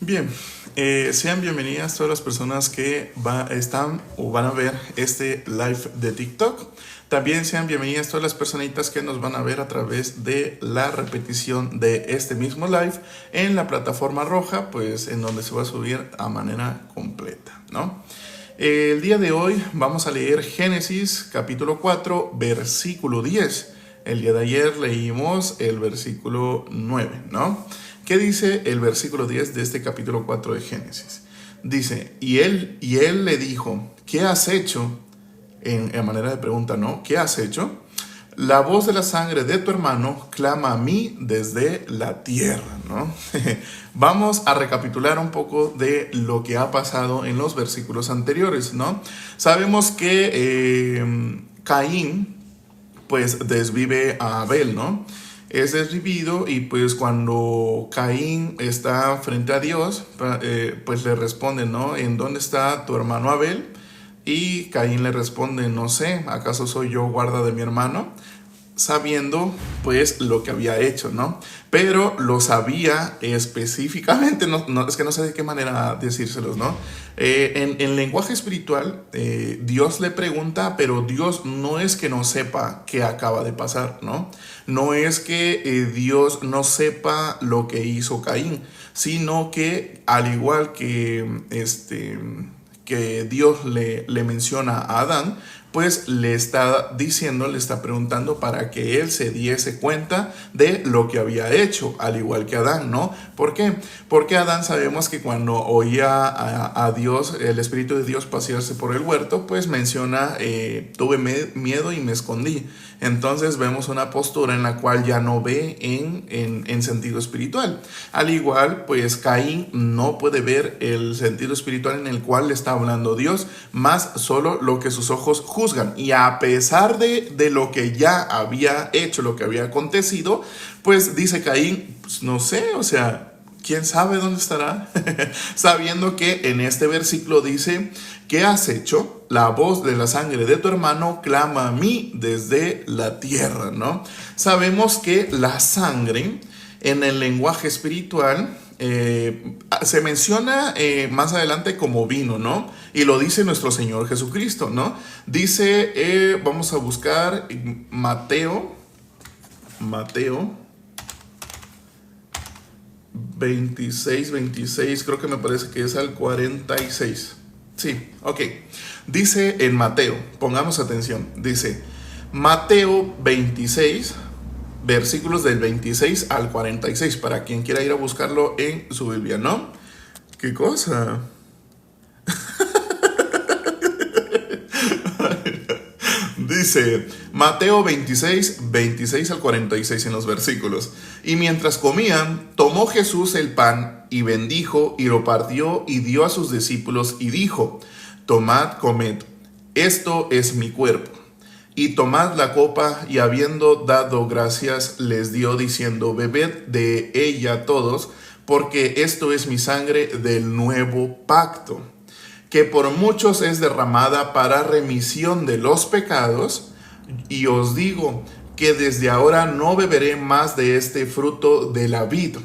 Bien, sean bienvenidas todas las personas que están o van a ver este live de TikTok. También sean bienvenidas todas las personitas que nos van a ver a través de la repetición de este mismo live en la plataforma roja, pues en donde se va a subir a manera completa, ¿no? El día de hoy vamos a leer Génesis capítulo 4, versículo 10. El día de ayer leímos el versículo 9, ¿no? ¿Qué dice el versículo 10 de este capítulo 4 de Génesis? Dice, y él le dijo, ¿qué has hecho? En manera de pregunta, ¿no? ¿Qué has hecho? La voz de la sangre de tu hermano clama a mí desde la tierra, ¿no? Vamos a recapitular un poco de lo que ha pasado en los versículos anteriores, ¿no? Sabemos que Caín, pues, desvive a Abel, ¿no? Es desvivido y pues cuando Caín está frente a Dios, pues le responde, ¿no? ¿En dónde está tu hermano Abel? Y Caín le responde, no sé, ¿acaso soy yo guarda de mi hermano? Sabiendo pues lo que había hecho, ¿no? Pero lo sabía específicamente, es que no sé de qué manera decírselos, ¿no? En lenguaje espiritual, Dios le pregunta, pero Dios no es que no sepa qué acaba de pasar, ¿no? No es que Dios no sepa lo que hizo Caín, sino que al igual que Dios le menciona a Adán, pues le está diciendo, le está preguntando para que él se diese cuenta de lo que había hecho, al igual que Adán, ¿no? ¿Por qué? Porque Adán sabemos que cuando oía a Dios, el Espíritu de Dios pasearse por el huerto, pues menciona, tuve miedo y me escondí. Entonces vemos una postura en la cual ya no ve en sentido espiritual. Al igual, pues Caín no puede ver el sentido espiritual en el cual le está hablando Dios, más solo lo que sus ojos juzgan. Y a pesar de lo que ya había hecho, lo que había acontecido, pues dice Caín, pues no sé, o sea, ¿quién sabe dónde estará? Sabiendo que en este versículo dice, ¿qué has hecho? La voz de la sangre de tu hermano clama a mí desde la tierra, ¿no? Sabemos que la sangre en el lenguaje espiritual se menciona más adelante como vino, ¿no? Y lo dice nuestro Señor Jesucristo, ¿no? Dice, vamos a buscar Mateo 26, creo que me parece que es al 46. Sí, ok. Dice en Mateo, pongamos atención, dice Mateo 26, versículos del 26 al 46, para quien quiera ir a buscarlo en su Biblia, ¿no? ¿Qué cosa? Dice Mateo 26 al 46 en los versículos. Y mientras comían, tomó Jesús el pan y bendijo y lo partió y dio a sus discípulos y dijo, tomad, comed, esto es mi cuerpo. Y tomad la copa y habiendo dado gracias les dio diciendo, bebed de ella todos, porque esto es mi sangre del nuevo pacto, que por muchos es derramada para remisión de los pecados, y os digo que desde ahora no beberé más de este fruto de la vid,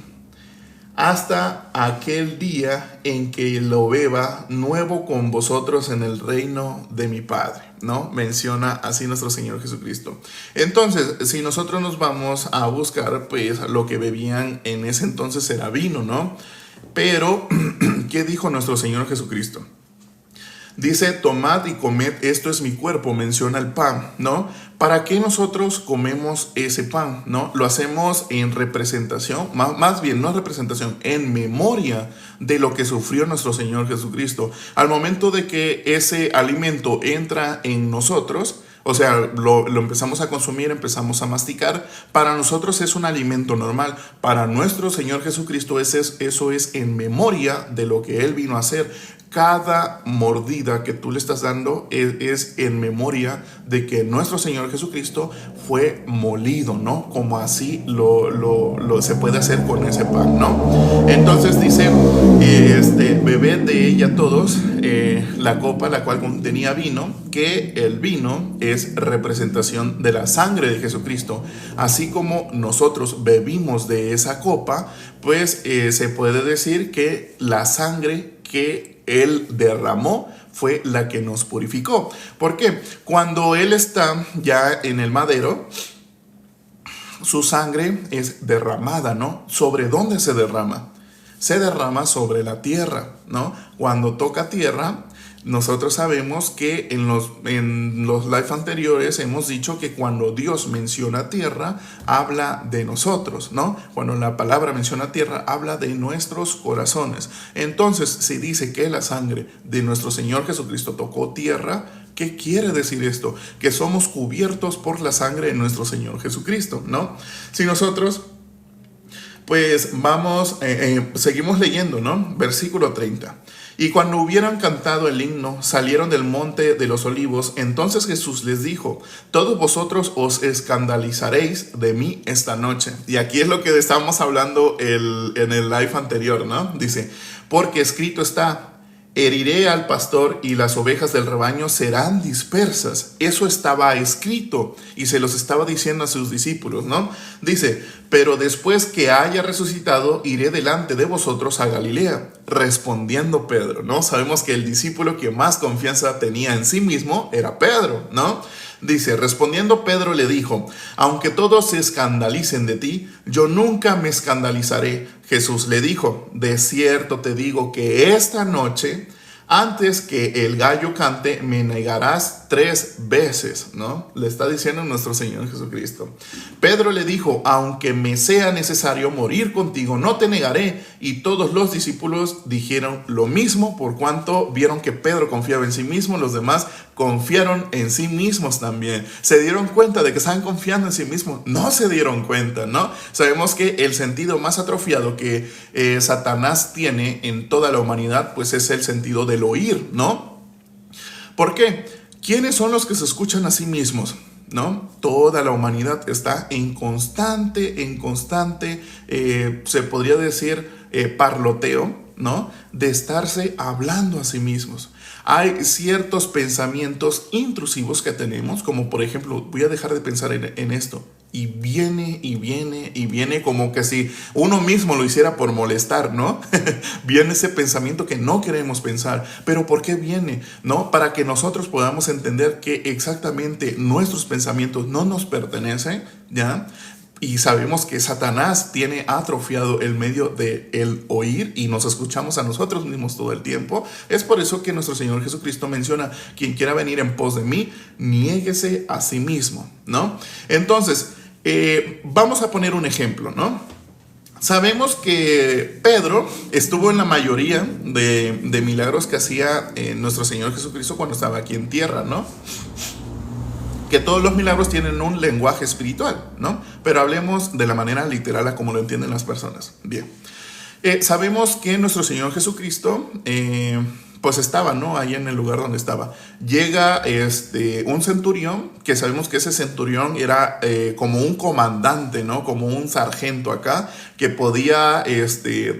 hasta aquel día en que lo beba nuevo con vosotros en el reino de mi Padre, ¿no? Menciona así nuestro Señor Jesucristo. Entonces, si nosotros nos vamos a buscar, pues lo que bebían en ese entonces era vino, ¿no? Pero, ¿qué dijo nuestro Señor Jesucristo? Dice, tomad y comed, esto es mi cuerpo, menciona el pan, ¿no? ¿Para qué nosotros comemos ese pan, no? Lo hacemos en representación, más bien no en representación, en memoria de lo que sufrió nuestro Señor Jesucristo. Al momento de que ese alimento entra en nosotros, o sea, lo empezamos a consumir, empezamos a masticar, para nosotros es un alimento normal. Para nuestro Señor Jesucristo eso es en memoria de lo que Él vino a hacer. cada mordida que tú le estás dando es en memoria de que nuestro Señor Jesucristo fue molido, ¿no? Como así se puede hacer con ese pan, ¿no? Entonces dice, bebed de ella todos la copa la cual contenía vino, que el vino es representación de la sangre de Jesucristo. Así como nosotros bebimos de esa copa, pues se puede decir que la sangre que Él derramó fue la que nos purificó. ¿Por qué? Cuando Él está ya en el madero, su sangre es derramada, ¿no? ¿Sobre dónde se derrama? Se derrama sobre la tierra, ¿no? Cuando toca tierra, nosotros sabemos que en los live anteriores hemos dicho que cuando Dios menciona tierra, habla de nosotros, ¿no? Cuando la palabra menciona tierra, habla de nuestros corazones. Entonces, si dice que la sangre de nuestro Señor Jesucristo tocó tierra, ¿qué quiere decir esto? Que somos cubiertos por la sangre de nuestro Señor Jesucristo, ¿no? Si nosotros, pues vamos, seguimos leyendo, ¿no? Versículo 30. Y cuando hubieran cantado el himno, salieron del monte de los olivos. Entonces Jesús les dijo, todos vosotros os escandalizaréis de mí esta noche. Y aquí es lo que estábamos hablando en el live anterior, ¿no? Dice, porque escrito está, heriré al pastor y las ovejas del rebaño serán dispersas. Eso estaba escrito y se los estaba diciendo a sus discípulos, ¿no? Dice, pero después que haya resucitado, iré delante de vosotros a Galilea. Respondiendo Pedro, ¿no? Sabemos que el discípulo que más confianza tenía en sí mismo era Pedro, ¿no? Dice, respondiendo Pedro le dijo, aunque todos se escandalicen de ti, yo nunca me escandalizaré. Jesús le dijo, de cierto te digo que esta noche, antes que el gallo cante, me negarás 3 veces, ¿no? Le está diciendo nuestro Señor Jesucristo. Pedro le dijo, aunque me sea necesario morir contigo, no te negaré. Y todos los discípulos dijeron lo mismo, por cuanto vieron que Pedro confiaba en sí mismo, los demás confiaron en sí mismos también. Se dieron cuenta de que estaban confiando en sí mismos. No se dieron cuenta, ¿no? Sabemos que el sentido más atrofiado que Satanás tiene en toda la humanidad, pues es el sentido del oír, ¿no? ¿Por qué? ¿Quiénes son los que se escuchan a sí mismos? ¿No? Toda la humanidad está en constante, se podría decir, parloteo, ¿no? De estarse hablando a sí mismos. Hay ciertos pensamientos intrusivos que tenemos, como por ejemplo, voy a dejar de pensar en esto. Y viene como que si uno mismo lo hiciera por molestar, ¿no? Viene ese pensamiento que no queremos pensar. ¿Pero por qué viene? ¿No? Para que nosotros podamos entender que exactamente nuestros pensamientos no nos pertenecen, ¿ya? Y sabemos que Satanás tiene atrofiado el medio de el oír y nos escuchamos a nosotros mismos todo el tiempo. Es por eso que nuestro Señor Jesucristo menciona, quien quiera venir en pos de mí, niéguese a sí mismo, ¿no? Entonces, vamos a poner un ejemplo, ¿no? Sabemos que Pedro estuvo en la mayoría de milagros que hacía nuestro Señor Jesucristo cuando estaba aquí en tierra, ¿no? Que todos los milagros tienen un lenguaje espiritual, ¿no? Pero hablemos de la manera literal a como lo entienden las personas. Bien. Sabemos que nuestro Señor Jesucristo, pues estaba, ¿no? Ahí en el lugar donde estaba. Llega un centurión, que sabemos que ese centurión era como un comandante, ¿no? Como un sargento acá, que podía,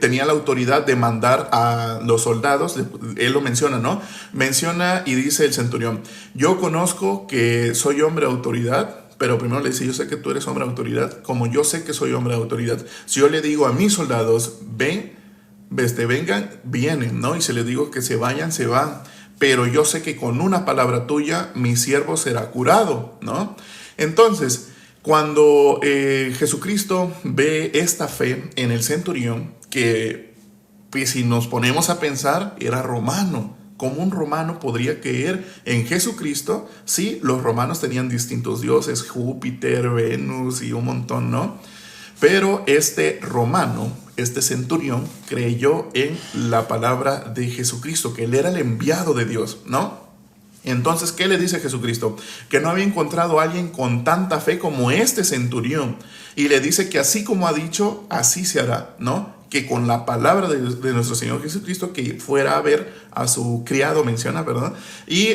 tenía la autoridad de mandar a los soldados. Él lo menciona, ¿no? Menciona y dice el centurión, yo conozco que soy hombre de autoridad. Pero primero le dice, yo sé que tú eres hombre de autoridad, como yo sé que soy hombre de autoridad. Si yo le digo a mis soldados, vengan, vienen, ¿no? Y si les digo que se vayan, se van. Pero yo sé que con una palabra tuya, mi siervo será curado, ¿no? Entonces, cuando Jesucristo ve esta fe en el centurión, que pues, si nos ponemos a pensar, era romano. ¿Cómo un romano podría creer en Jesucristo? Sí, los romanos tenían distintos dioses, Júpiter, Venus y un montón, ¿no? Pero este romano, este centurión, creyó en la palabra de Jesucristo, que él era el enviado de Dios, ¿no? Entonces, ¿qué le dice Jesucristo? Que no había encontrado a alguien con tanta fe como este centurión. Y le dice que así como ha dicho, así se hará, ¿no? que con la palabra de nuestro Señor Jesucristo, que fuera a ver a su criado, menciona, ¿verdad? Y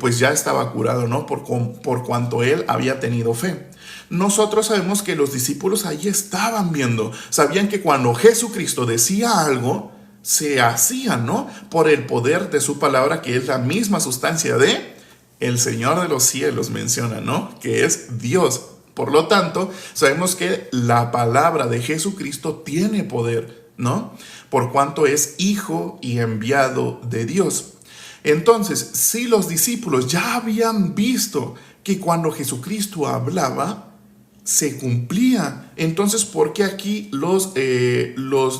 pues ya estaba curado, ¿no? Por cuanto él había tenido fe. Nosotros sabemos que los discípulos ahí estaban viendo, sabían que cuando Jesucristo decía algo, se hacía, ¿no? Por el poder de su palabra, que es la misma sustancia de el Señor de los cielos, menciona, ¿no? Que es Dios. Por lo tanto, sabemos que la palabra de Jesucristo tiene poder, ¿no? Por cuanto es hijo y enviado de Dios. Entonces, si los discípulos ya habían visto que cuando Jesucristo hablaba, se cumplía. Entonces, ¿por qué aquí los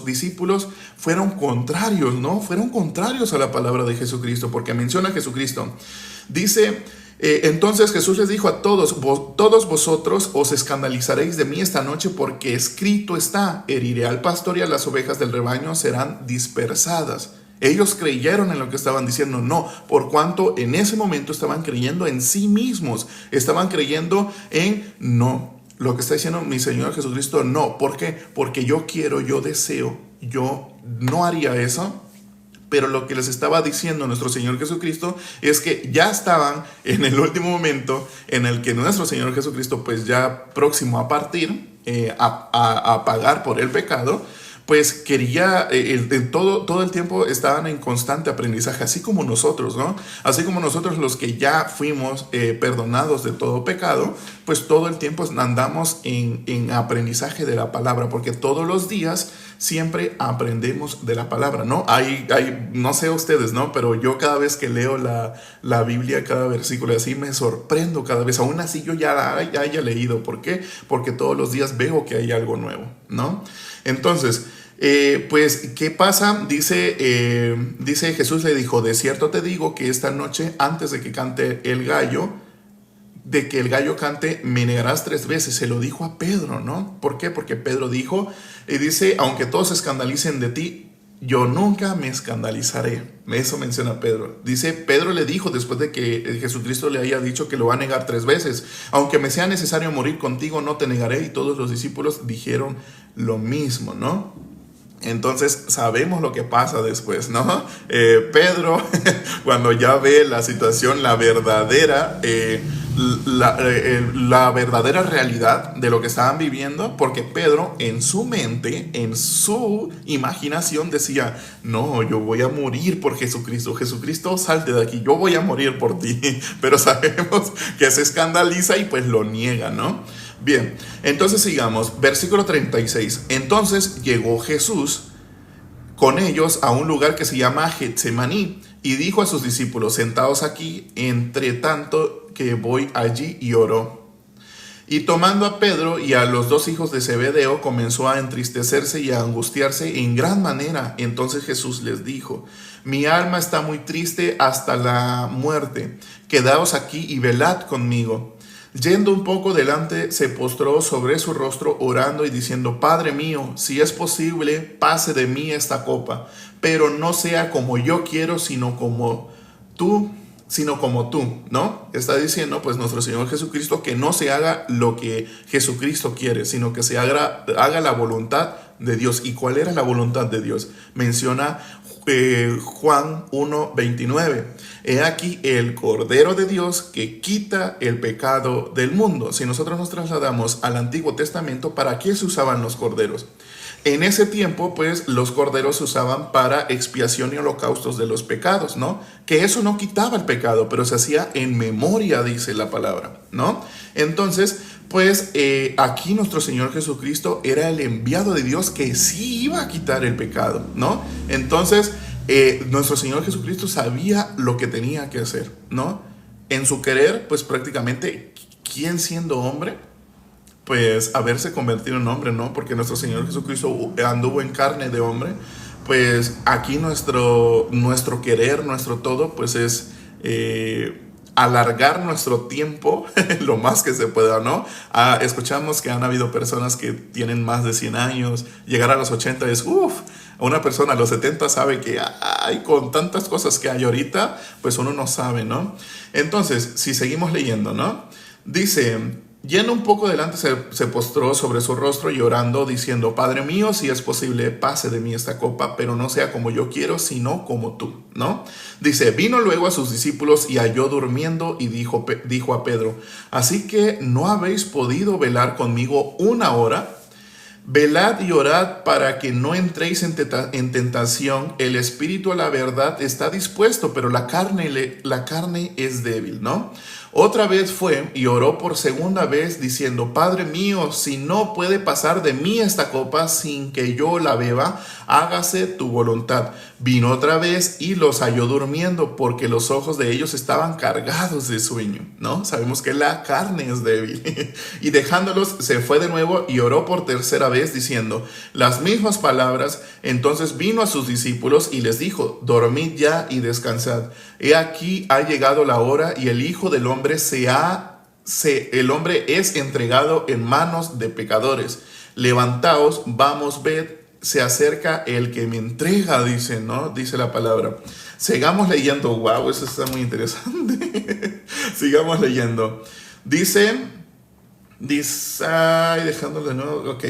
discípulos fueron contrarios, ¿no? Fueron contrarios a la palabra de Jesucristo, porque menciona a Jesucristo. Dice, entonces Jesús les dijo a todos vosotros os escandalizaréis de mí esta noche, porque escrito está, heriré al pastor y a las ovejas del rebaño serán dispersadas. Ellos creyeron en lo que estaban diciendo, no, por cuanto en ese momento estaban creyendo en sí mismos, estaban creyendo en no. Lo que está diciendo mi Señor Jesucristo, no. ¿Por qué? Porque yo quiero, yo deseo, yo no haría eso. Pero lo que les estaba diciendo nuestro Señor Jesucristo es que ya estaban en el último momento en el que nuestro Señor Jesucristo, pues ya próximo a partir, a pagar por el pecado, pues quería, todo el tiempo estaban en constante aprendizaje, así como nosotros, ¿no? Así como nosotros los que ya fuimos perdonados de todo pecado, pues todo el tiempo andamos en aprendizaje de la palabra, porque todos los días siempre aprendemos de la palabra, ¿no? No sé ustedes, ¿no? Pero yo cada vez que leo la Biblia, cada versículo así, me sorprendo cada vez. Aún así yo ya haya leído. ¿Por qué? Porque todos los días veo que hay algo nuevo, ¿no? Entonces, pues, ¿qué pasa? Dice Jesús le dijo, de cierto te digo que esta noche, antes de que cante el gallo, de que el gallo cante, me negarás 3 veces. Se lo dijo a Pedro, ¿no? ¿Por qué? Porque Pedro dijo, y dice, aunque todos se escandalicen de ti, yo nunca me escandalizaré. Eso menciona Pedro. Dice, Pedro le dijo después de que Jesucristo le haya dicho que lo va a negar 3 veces. Aunque me sea necesario morir contigo, no te negaré. Y todos los discípulos dijeron lo mismo, ¿no? Entonces sabemos lo que pasa después, ¿no? Pedro, cuando ya ve la situación, la verdadera realidad de lo que estaban viviendo, porque Pedro en su mente, en su imaginación decía, no, yo voy a morir por Jesucristo. Jesucristo, salte de aquí, yo voy a morir por ti. Pero sabemos que se escandaliza y pues lo niega, ¿no? Bien, entonces sigamos, versículo 36. Entonces llegó Jesús con ellos a un lugar que se llama Getsemaní y dijo a sus discípulos, sentaos aquí, entre tanto que voy allí y oro. Y tomando a Pedro y a los 2 hijos de Zebedeo, comenzó a entristecerse y a angustiarse en gran manera. Entonces Jesús les dijo, mi alma está muy triste hasta la muerte, quedaos aquí y velad conmigo. Yendo un poco delante, se postró sobre su rostro orando y diciendo, Padre mío, si es posible, pase de mí esta copa, pero no sea como yo quiero, sino como tú, ¿no? Está diciendo pues nuestro Señor Jesucristo que no se haga lo que Jesucristo quiere, sino que se haga la voluntad de Dios. ¿Y cuál era la voluntad de Dios? Menciona Juan 1:29. He aquí el Cordero de Dios que quita el pecado del mundo. Si nosotros nos trasladamos al Antiguo Testamento, ¿para qué se usaban los corderos? En ese tiempo, pues, los corderos se usaban para expiación y holocaustos de los pecados, ¿no? Que eso no quitaba el pecado, pero se hacía en memoria, dice la palabra, ¿no? Entonces, pues, aquí nuestro Señor Jesucristo era el enviado de Dios que sí iba a quitar el pecado, ¿no? Entonces, nuestro Señor Jesucristo sabía lo que tenía que hacer, ¿no? En su querer, pues, prácticamente, ¿quién siendo hombre? Pues haberse convertido en hombre, ¿no? Porque nuestro Señor Jesucristo anduvo en carne de hombre. Pues aquí nuestro querer, nuestro todo, pues es alargar nuestro tiempo lo más que se pueda, ¿no? Escuchamos que han habido personas que tienen más de 100 años, llegar a los 80 es una persona a los 70 sabe que con tantas cosas que hay ahorita, pues uno no sabe, ¿no? Entonces, si seguimos leyendo, ¿no? Dice, Yendo un poco adelante, se postró sobre su rostro llorando, diciendo: Padre mío, si es posible, pase de mí esta copa, pero no sea como yo quiero, sino como tú, ¿no? Dice: vino luego a sus discípulos y halló durmiendo y dijo a Pedro: ¿así que no habéis podido velar conmigo una hora? Velad y orad para que no entréis en tentación. El espíritu a la verdad está dispuesto, pero la carne es débil, ¿no? Otra vez fue y oró por segunda vez diciendo: Padre mío, si no puede pasar de mí esta copa sin que yo la beba, hágase tu voluntad. Vino otra vez y los halló durmiendo, porque los ojos de ellos estaban cargados de sueño, ¿no? Sabemos que la carne es débil. Y dejándolos, se fue de nuevo y oró por tercera vez diciendo las mismas palabras. Entonces vino a sus discípulos y les dijo: dormid ya y descansad. He aquí ha llegado la hora y el Hijo del Hombre el hombre es entregado en manos de pecadores. Levantaos, vamos, ved, se acerca el que me entrega, dice, ¿no? Dice la palabra. Sigamos leyendo. Wow, eso está muy interesante. Sigamos leyendo. Dice, ay, dejándolo de nuevo, ok.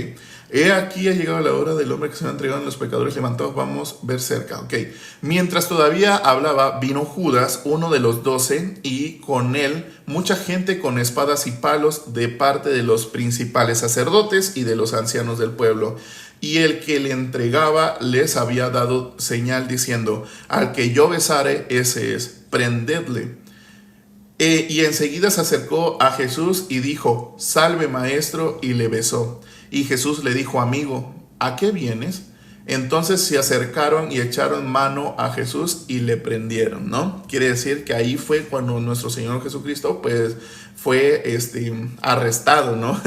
He aquí ha llegado la hora del hombre que se va a entregar a los pecadores. Levantados, vamos a ver cerca. Ok. Mientras todavía hablaba, vino Judas, uno de los 12, y con él mucha gente con espadas y palos de parte de los principales sacerdotes y de los ancianos del pueblo. Y el que le entregaba les había dado señal diciendo: al que yo besare, ese es, prendedle. Y enseguida se acercó a Jesús y dijo: salve, maestro, y le besó. Y Jesús le dijo: amigo, ¿a qué vienes? Entonces se acercaron y echaron mano a Jesús y le prendieron, ¿no? Quiere decir que ahí fue cuando nuestro Señor Jesucristo, pues, fue arrestado, ¿no?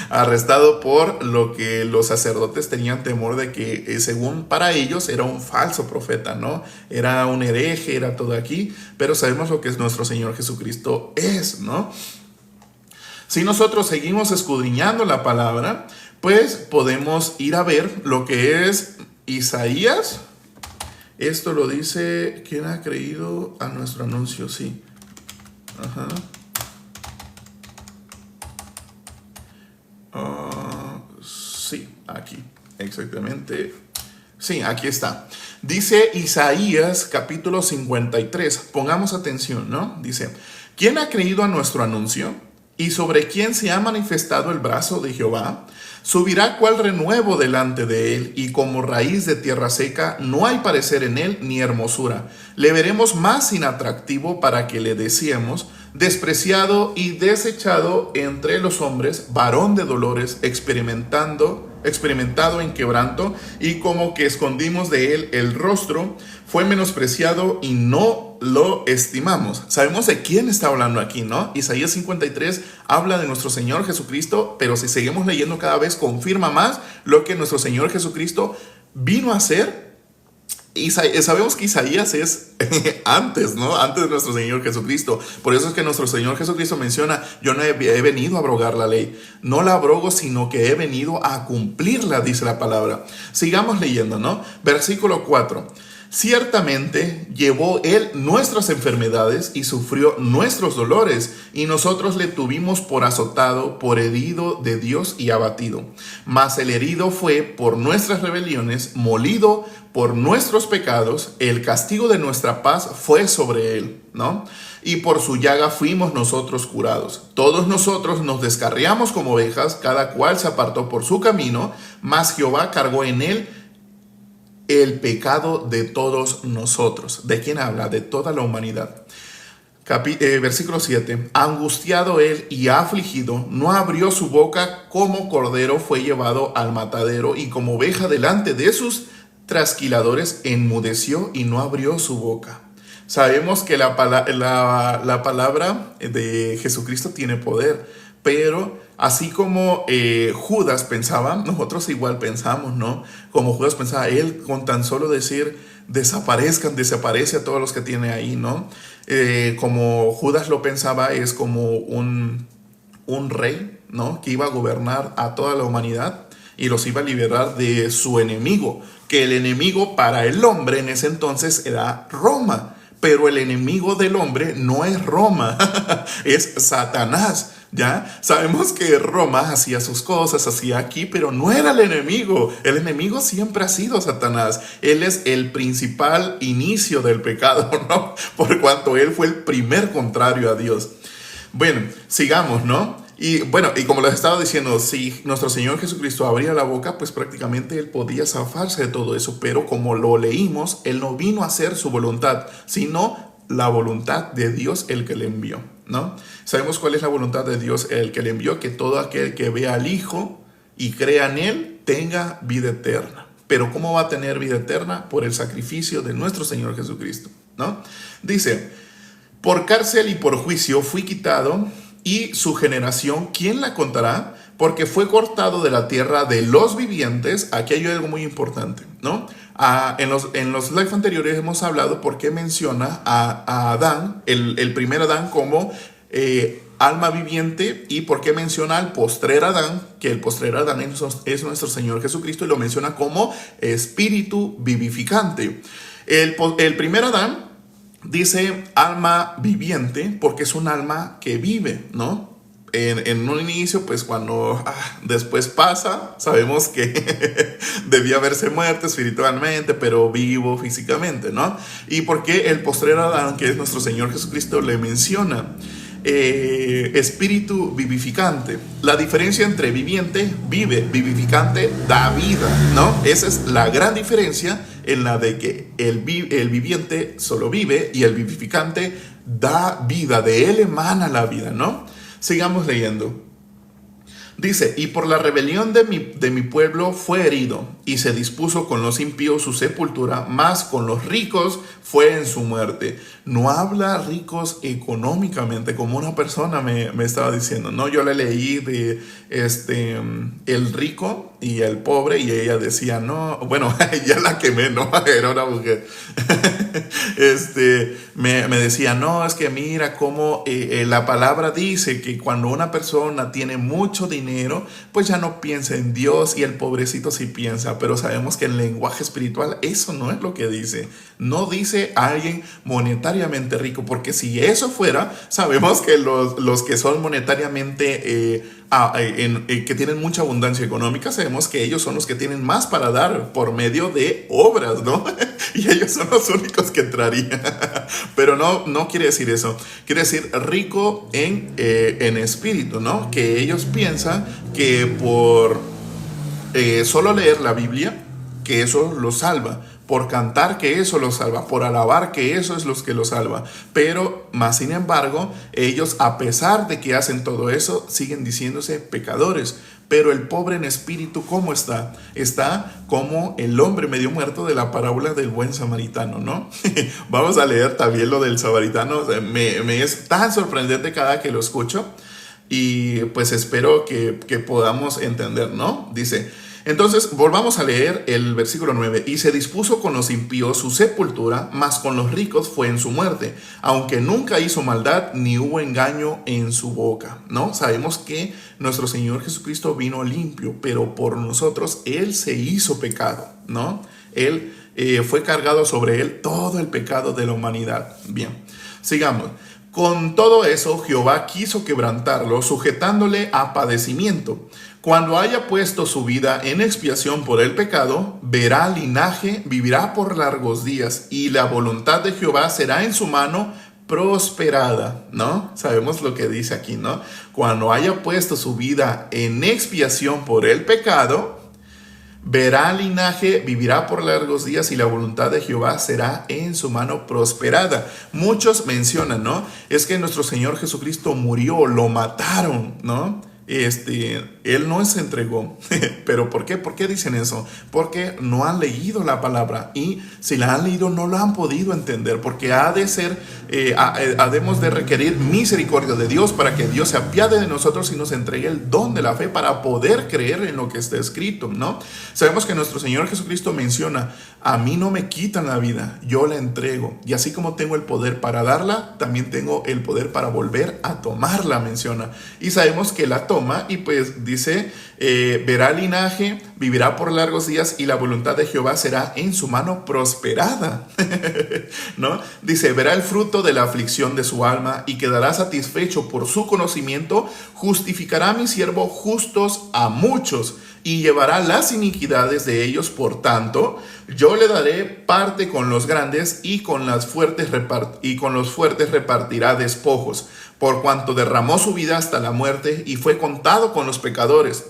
Arrestado por lo que los sacerdotes tenían temor de que, según para ellos, era un falso profeta, ¿no? Era un hereje, era todo aquí, pero sabemos lo que es nuestro Señor Jesucristo es, ¿no? Si nosotros seguimos escudriñando la palabra, pues podemos ir a ver lo que es Isaías. Esto lo dice: ¿quién ha creído a nuestro anuncio? Sí. Ajá. Sí, aquí, exactamente. Sí, aquí está. Dice Isaías capítulo 53. Pongamos atención, ¿no? Dice: ¿quién ha creído a nuestro anuncio? ¿Y sobre quién se ha manifestado el brazo de Jehová? Subirá cual renuevo delante de él, y como raíz de tierra seca, no hay parecer en él ni hermosura. Le veremos más inatractivo para que le deseemos, despreciado y desechado entre los hombres, varón de dolores, experimentado en quebranto, y como que escondimos de él el rostro, fue menospreciado y no lo estimamos. Sabemos de quién está hablando aquí, ¿no? Isaías 53 habla de nuestro Señor Jesucristo, pero si seguimos leyendo cada vez confirma más lo que nuestro Señor Jesucristo vino a hacer. Y sabemos que Isaías es antes, ¿no? Antes de nuestro Señor Jesucristo. Por eso es que nuestro Señor Jesucristo menciona: yo no he venido a abrogar la ley. No la abrogo, sino que he venido a cumplirla, dice la palabra. Sigamos leyendo, ¿no? Versículo 4. Ciertamente llevó él nuestras enfermedades y sufrió nuestros dolores, y nosotros le tuvimos por azotado, por herido de Dios y abatido. Mas el herido fue por nuestras rebeliones, molido por nuestros pecados, el castigo de nuestra paz fue sobre él, ¿no? Y por su llaga fuimos nosotros curados. Todos nosotros nos descarriamos como ovejas, cada cual se apartó por su camino, mas Jehová cargó en él el pecado de todos nosotros. ¿De quién habla? De toda la humanidad. Versículo 7. Angustiado él y afligido, no abrió su boca, como cordero fue llevado al matadero, y como oveja delante de sus trasquiladores enmudeció y no abrió su boca. Sabemos que la palabra de Jesucristo tiene poder, pero así como Judas pensaba, nosotros igual pensamos, ¿no? Como Judas pensaba, él con tan solo decir: desaparece a todos los que tiene ahí, ¿no? Como Judas lo pensaba, es como un rey, ¿no? Que iba a gobernar a toda la humanidad y los iba a liberar de su enemigo, que el enemigo para el hombre en ese entonces era Roma. Pero el enemigo del hombre no es Roma, es Satanás. Ya sabemos que Roma hacía sus cosas, hacía aquí, pero no era el enemigo. El enemigo siempre ha sido Satanás. Él es el principal inicio del pecado, ¿no? Por cuanto él fue el primer contrario a Dios. Bueno, sigamos, ¿no? Y bueno, y como les estaba diciendo, si nuestro Señor Jesucristo abría la boca, pues prácticamente Él podía zafarse de todo eso. Pero como lo leímos, Él no vino a hacer su voluntad, sino la voluntad de Dios el que le envió, ¿no? Sabemos cuál es la voluntad de Dios el que le envió, que todo aquel que vea al Hijo y crea en Él tenga vida eterna. Pero ¿cómo va a tener vida eterna? Por el sacrificio de nuestro Señor Jesucristo, ¿no? Dice, por cárcel y por juicio fui quitado, y su generación, ¿quién la contará? Porque fue cortado de la tierra de los vivientes. Aquí hay algo muy importante, ¿no? En los live anteriores hemos hablado por qué menciona a Adán, el primer Adán, como alma viviente, y por qué menciona al postrer Adán, que el postrer Adán es nuestro Señor Jesucristo, y lo menciona como espíritu vivificante. El primer Adán dice alma viviente porque es un alma que vive, ¿no? En un inicio, pues cuando después pasa, sabemos que debía haberse muerto espiritualmente, pero vivo físicamente, ¿no? Y porque el postrer Adán, que es nuestro Señor Jesucristo, le menciona espíritu vivificante. La diferencia entre viviente, vive, vivificante, da vida, ¿no? Esa es la gran diferencia en la de que el viviente solo vive y el vivificante da vida, de él emana la vida, ¿no? Sigamos leyendo. Dice, y por la rebelión de mi pueblo fue herido, y se dispuso con los impíos su sepultura, mas con los ricos fue en su muerte. No habla ricos económicamente, como una persona me estaba diciendo, ¿no? Yo le leí de el rico y el pobre, y ella decía, no, bueno, ya la quemé, ¿no? Era una mujer. Me decía, no, es que mira cómo la palabra dice que cuando una persona tiene mucho dinero, pues ya no piensa en Dios, y el pobrecito sí piensa, pero sabemos que en lenguaje espiritual eso no es lo que dice. No dice alguien monetariamente rico, porque si eso fuera, sabemos que los que son monetariamente que tienen mucha abundancia económica, sabemos que ellos son los que tienen más para dar por medio de obras, ¿no? Y ellos son los únicos que entrarían. Pero no quiere decir eso. Quiere decir rico en espíritu, ¿no? Que ellos piensan que por solo leer la Biblia, que eso los salva. Por cantar, que eso los salva. Por alabar, que eso es lo que los salva. Pero, más sin embargo, ellos, a pesar de que hacen todo eso, siguen diciéndose pecadores. Pero el pobre en espíritu, ¿cómo está? Está como el hombre medio muerto de la parábola del buen samaritano, ¿no? Vamos a leer también lo del samaritano. Me es tan sorprendente cada que lo escucho. Y pues espero que podamos entender, ¿no? Dice, entonces volvamos a leer el versículo 9. Y se dispuso con los impíos su sepultura, mas con los ricos fue en su muerte, aunque nunca hizo maldad ni hubo engaño en su boca, ¿no? Sabemos que nuestro Señor Jesucristo vino limpio, pero por nosotros Él se hizo pecado, ¿no? Él fue cargado sobre Él todo el pecado de la humanidad. Bien, sigamos. Con todo eso, Jehová quiso quebrantarlo, sujetándole a padecimiento. Cuando haya puesto su vida en expiación por el pecado, verá linaje, vivirá por largos días, y la voluntad de Jehová será en su mano prosperada, ¿no? Sabemos lo que dice aquí, ¿no? Cuando haya puesto su vida en expiación por el pecado, verá linaje, vivirá por largos días, y la voluntad de Jehová será en su mano prosperada. Muchos mencionan, ¿no? Es que nuestro Señor Jesucristo murió, lo mataron, ¿no? Él no se entregó. ¿Pero por qué? ¿Por qué dicen eso? Porque no han leído la palabra, y si la han leído no la han podido entender, porque debemos de requerir misericordia de Dios para que Dios se apiade de nosotros y nos entregue el don de la fe para poder creer en lo que está escrito, ¿no? Sabemos que nuestro Señor Jesucristo menciona, a mí no me quitan la vida, yo la entrego, y así como tengo el poder para darla, también tengo el poder para volver a tomarla, menciona. Y sabemos que la toma toma y pues dice, verá linaje, vivirá por largos días y la voluntad de Jehová será en su mano prosperada. ¿No? Dice, verá el fruto de la aflicción de su alma y quedará satisfecho por su conocimiento, justificará a mi siervo justos a muchos y llevará las iniquidades de ellos. Por tanto, yo le daré parte con los grandes y con los fuertes repartirá despojos, por cuanto derramó su vida hasta la muerte y fue contado con los pecadores,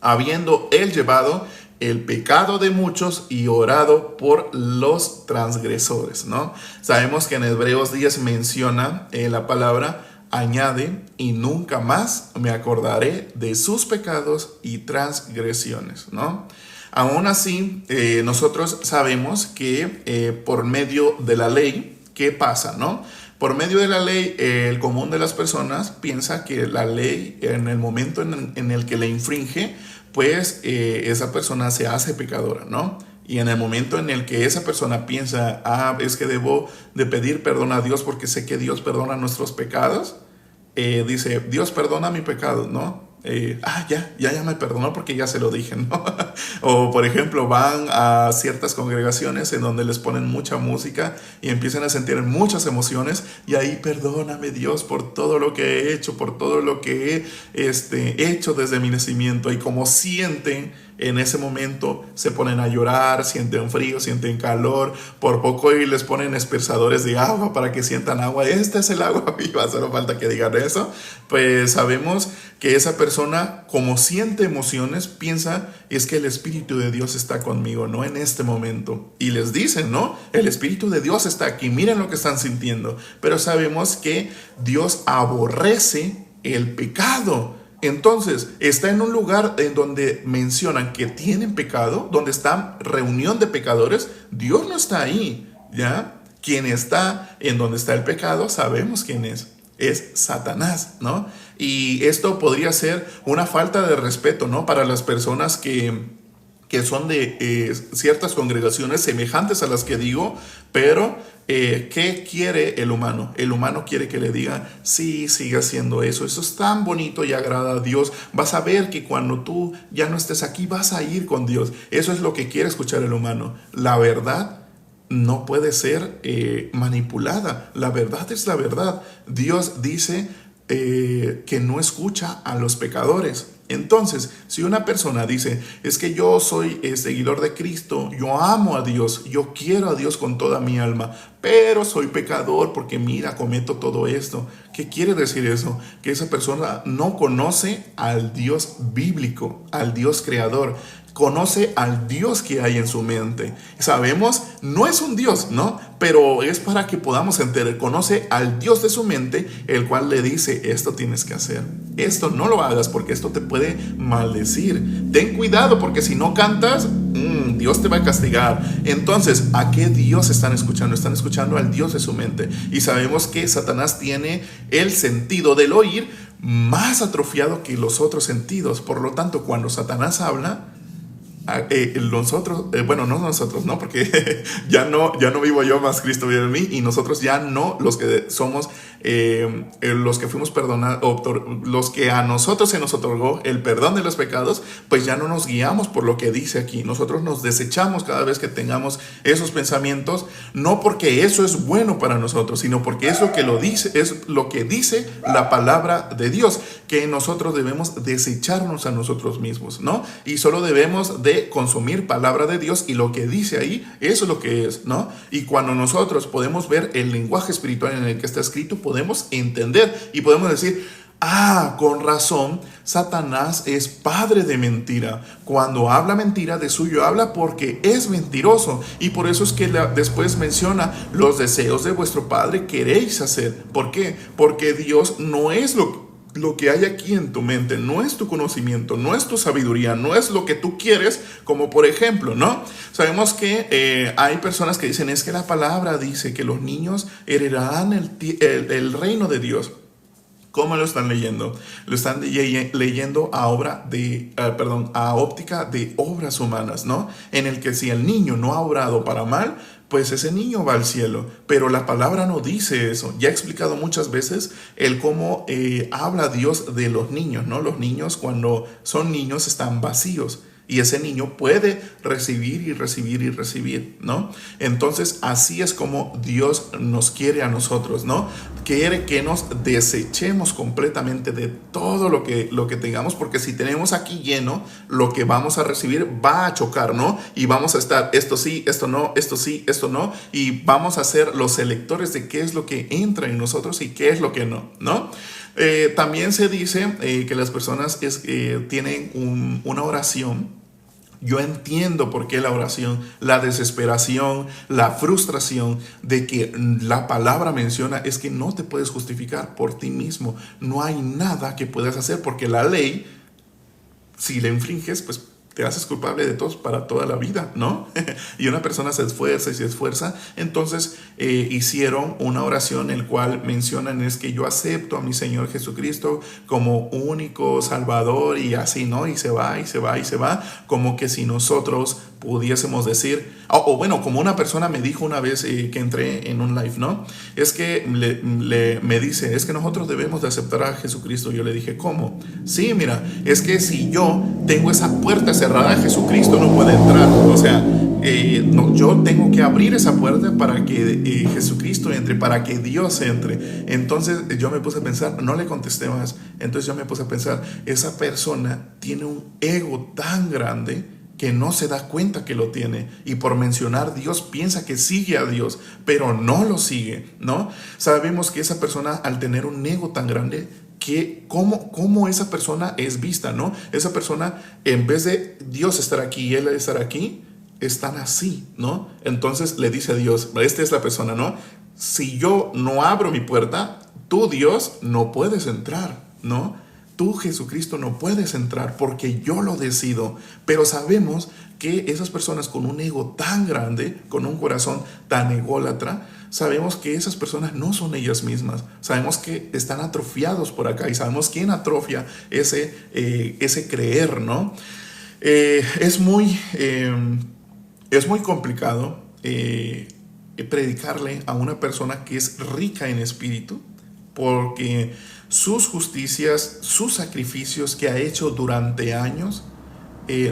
habiendo él llevado el pecado de muchos y orado por los transgresores, ¿no? Sabemos que en Hebreos 10 menciona la palabra, añade, y nunca más me acordaré de sus pecados y transgresiones, ¿no? Aún así, nosotros sabemos que por medio de la ley, ¿qué pasa, no? Por medio de la ley, el común de las personas piensa que la ley, en el momento en el que la infringe, pues esa persona se hace pecadora, ¿no? Y en el momento en el que esa persona piensa, es que debo de pedir perdón a Dios porque sé que Dios perdona nuestros pecados, dice, Dios perdona mi pecado, ¿no? Ya me perdonó porque ya se lo dije, ¿no? O por ejemplo, van a ciertas congregaciones en donde les ponen mucha música y empiezan a sentir muchas emociones y ahí, perdóname Dios por todo lo que he hecho, por todo lo que he hecho desde mi nacimiento. Y como sienten en ese momento, se ponen a llorar, sienten frío, sienten calor, por poco y les ponen aspersadores de agua para que sientan agua. Este es el agua viva, solo falta que digan eso. Pues sabemos que esa persona, como siente emociones, piensa, es que el Espíritu de Dios está conmigo, ¿no? En este momento. Y les dicen, ¿no? El Espíritu de Dios está aquí, miren lo que están sintiendo. Pero sabemos que Dios aborrece el pecado. Entonces, está en un lugar en donde mencionan que tienen pecado, donde está reunión de pecadores. Dios no está ahí, ¿ya? Quien está en donde está el pecado, sabemos quién es Satanás, ¿no? Y esto podría ser una falta de respeto, ¿no? Para las personas que son de ciertas congregaciones semejantes a las que digo, pero ¿qué quiere el humano? El humano quiere que le digan, sí, sigue haciendo eso es tan bonito y agrada a Dios, vas a ver que cuando tú ya no estés aquí vas a ir con Dios. Eso es lo que quiere escuchar el humano. La verdad no puede ser manipulada, la verdad es la verdad. Dios dice que no escucha a los pecadores. Entonces, si una persona dice, es que yo soy seguidor de Cristo, yo amo a Dios, yo quiero a Dios con toda mi alma, pero soy pecador porque mira, cometo todo esto. ¿Qué quiere decir eso? Que esa persona no conoce al Dios bíblico, al Dios creador. Conoce al Dios que hay en su mente. Sabemos, no es un Dios, ¿no? Pero es para que podamos entender. Conoce al Dios de su mente, el cual le dice, esto tienes que hacer. Esto no lo hagas porque esto te puede maldecir. Ten cuidado porque si no cantas, Dios te va a castigar. Entonces, ¿a qué Dios están escuchando? Están escuchando al Dios de su mente. Y sabemos que Satanás tiene el sentido del oír más atrofiado que los otros sentidos. Por lo tanto, cuando Satanás habla, porque ya no vivo yo, más Cristo vive en mí, y nosotros ya no, los que somos los que fuimos perdonados, los que a nosotros se nos otorgó el perdón de los pecados, pues ya no nos guiamos por lo que dice aquí. Nosotros nos desechamos cada vez que tengamos esos pensamientos, no porque eso es bueno para nosotros, sino porque es lo que dice la palabra de Dios, que nosotros debemos desecharnos a nosotros mismos, ¿no? Y solo debemos de consumir palabra de Dios, y lo que dice ahí, eso es lo que es, ¿no? Y cuando nosotros podemos ver el lenguaje espiritual en el que está escrito, podemos entender y podemos decir, con razón, Satanás es padre de mentira. Cuando habla mentira, de suyo habla porque es mentiroso. Y por eso es que después menciona, los deseos de vuestro padre queréis hacer. ¿Por qué? Porque Dios no es lo que hay aquí en tu mente, no es tu conocimiento, no es tu sabiduría, no es lo que tú quieres, como por ejemplo, ¿no? Sabemos que hay personas que dicen, es que la palabra dice que los niños heredarán el reino de Dios. ¿Cómo lo están leyendo? Lo están leyendo a a óptica de obras humanas, ¿no? En el que si el niño no ha obrado para mal, pues ese niño va al cielo. Pero la palabra no dice eso. Ya he explicado muchas veces el cómo habla Dios de los niños, ¿no? Los niños, cuando son niños, están vacíos. Y ese niño puede recibir y recibir y recibir, ¿no? Entonces, así es como Dios nos quiere a nosotros, ¿no? Quiere que nos desechemos completamente de todo lo que tengamos, porque si tenemos aquí lleno, lo que vamos a recibir va a chocar, ¿no? Y vamos a estar, esto sí, esto no, esto sí, esto no, y vamos a ser los selectores de qué es lo que entra en nosotros y qué es lo que no, ¿no? También se dice que las personas tienen una oración. Yo entiendo por qué la oración, la desesperación, la frustración de que la palabra menciona es que no te puedes justificar por ti mismo. No hay nada que puedas hacer porque la ley, si la infringes, pues te haces culpable de todos para toda la vida, ¿no? Y una persona se esfuerza y se esfuerza. Entonces hicieron una oración en la cual mencionan es que yo acepto a mi Señor Jesucristo como único Salvador y así, ¿no? Y se va, y se va, y se va. Como que si nosotros pudiésemos decir, o bueno, como una persona me dijo una vez que entré en un live, ¿no? Es que me dice, es que nosotros debemos de aceptar a Jesucristo. Yo le dije, ¿cómo? Sí, mira, es que si yo tengo esa puerta cerrada, Jesucristo no puede entrar. O sea, no, yo tengo que abrir esa puerta para que Jesucristo entre, para que Dios entre. Entonces yo me puse a pensar, no le contesté más. Entonces yo me puse a pensar, esa persona tiene un ego tan grande que no se da cuenta que lo tiene, y por mencionar Dios piensa que sigue a Dios, pero no lo sigue, ¿no? Sabemos que esa persona, al tener un ego tan grande, que cómo esa persona es vista, ¿no? Esa persona, en vez de Dios estar aquí y él estar aquí, están así, ¿no? Entonces le dice a Dios, esta es la persona, ¿no? Si yo no abro mi puerta, tú, Dios, no puedes entrar, ¿no? Tú, Jesucristo, no puedes entrar porque yo lo decido. Pero sabemos que esas personas con un ego tan grande, con un corazón tan ególatra, sabemos que esas personas no son ellas mismas. Sabemos que están atrofiados por acá y sabemos quién atrofia ese creer, ¿no? Es muy complicado predicarle a una persona que es rica en espíritu, porque sus justicias, sus sacrificios que ha hecho durante años,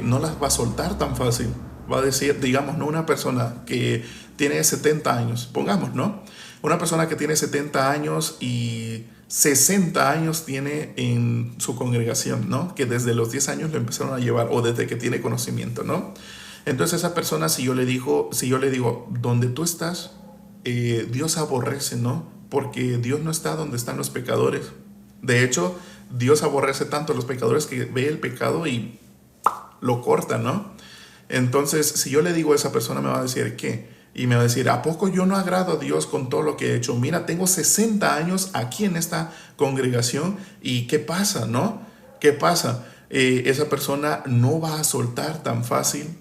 no las va a soltar tan fácil. Va a decir, digamos, ¿no? Una persona que tiene 70 años, pongamos, ¿no? Una persona que tiene 70 años y 60 años tiene en su congregación, ¿no? Que desde los 10 años lo empezaron a llevar, o desde que tiene conocimiento, ¿no? Entonces esa persona, si yo le digo, donde tú estás, Dios aborrece, ¿no? Porque Dios no está donde están los pecadores. De hecho, Dios aborrece tanto a los pecadores que ve el pecado y lo corta, ¿no? Entonces, si yo le digo a esa persona, me va a decir, ¿qué? Y me va a decir, ¿a poco yo no agrado a Dios con todo lo que he hecho? Mira, tengo 60 años aquí en esta congregación y ¿qué pasa, no? ¿Qué pasa? Esa persona no va a soltar tan fácil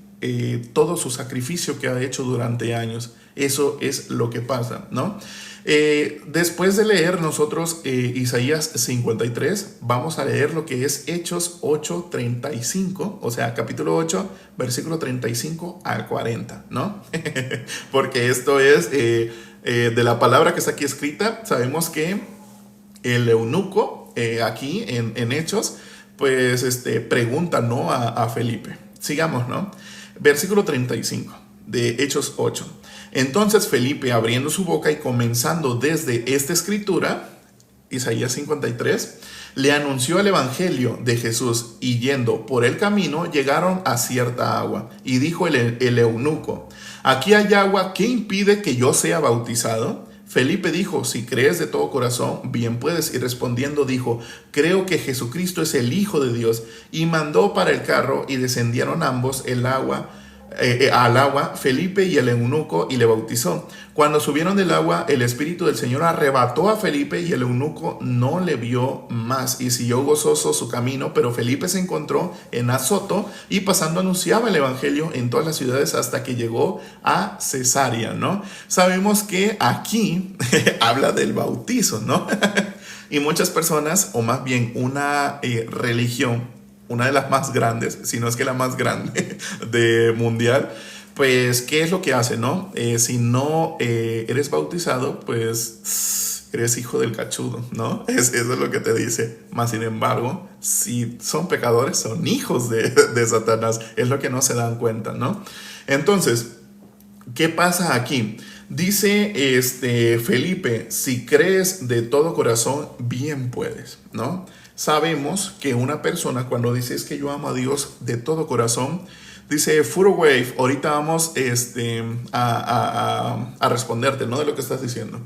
todo su sacrificio que ha hecho durante años. Eso es lo que pasa, ¿no? Después de leer nosotros Isaías 53, vamos a leer lo que es Hechos 8:35, o sea, capítulo 8, versículo 35 al 40, ¿no? Porque esto es de la palabra que está aquí escrita. Sabemos que el eunuco aquí en Hechos, pues pregunta, ¿no? a Felipe. Sigamos, ¿no? Versículo 35 de Hechos 8. Entonces Felipe, abriendo su boca y comenzando desde esta escritura, Isaías 53, le anunció el evangelio de Jesús, y yendo por el camino llegaron a cierta agua. Y dijo el eunuco, aquí hay agua, ¿qué impide que yo sea bautizado? Felipe dijo, si crees de todo corazón, bien puedes. Y respondiendo dijo, creo que Jesucristo es el Hijo de Dios. Y mandó para el carro, y descendieron ambos al agua, Felipe y el eunuco, y le bautizó. Cuando subieron del agua, el Espíritu del Señor arrebató a Felipe, y el eunuco no le vio más, y siguió gozoso su camino. Pero Felipe se encontró en Azoto, y pasando anunciaba el evangelio en todas las ciudades hasta que llegó a Cesarea, ¿no? Sabemos que aquí habla del bautizo, ¿no? Y muchas personas, o más bien una religión, una de las más grandes, si no es que la más grande de mundial, pues, ¿qué es lo que hace, no? Si no eres bautizado, pues eres hijo del cachudo, ¿no? Eso es lo que te dice. Más sin embargo, si son pecadores, son hijos de Satanás. Es lo que no se dan cuenta, ¿no? Entonces, ¿qué pasa aquí? Dice Felipe, si crees de todo corazón, bien puedes, ¿no? Sabemos que una persona cuando dice es que yo amo a Dios de todo corazón, dice Furo Wave, ahorita vamos a responderte, ¿no? De lo que estás diciendo.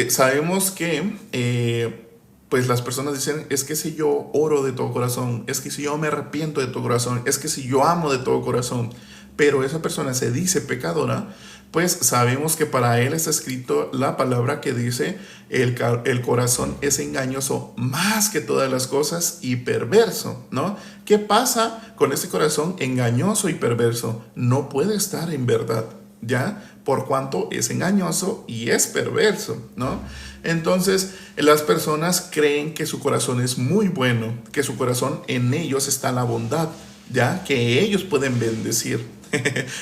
Sabemos que pues las personas dicen, es que si yo oro de todo corazón, es que si yo me arrepiento de todo corazón, es que si yo amo de todo corazón, pero esa persona se dice pecadora, pues sabemos que para él está escrito la palabra que dice, el corazón es engañoso más que todas las cosas y perverso, ¿no? ¿Qué pasa con ese corazón engañoso y perverso? No puede estar en verdad, ¿ya? Por cuanto es engañoso y es perverso, ¿no? Entonces, las personas creen que su corazón es muy bueno, que su corazón en ellos está la bondad, ¿ya? Que ellos pueden bendecir.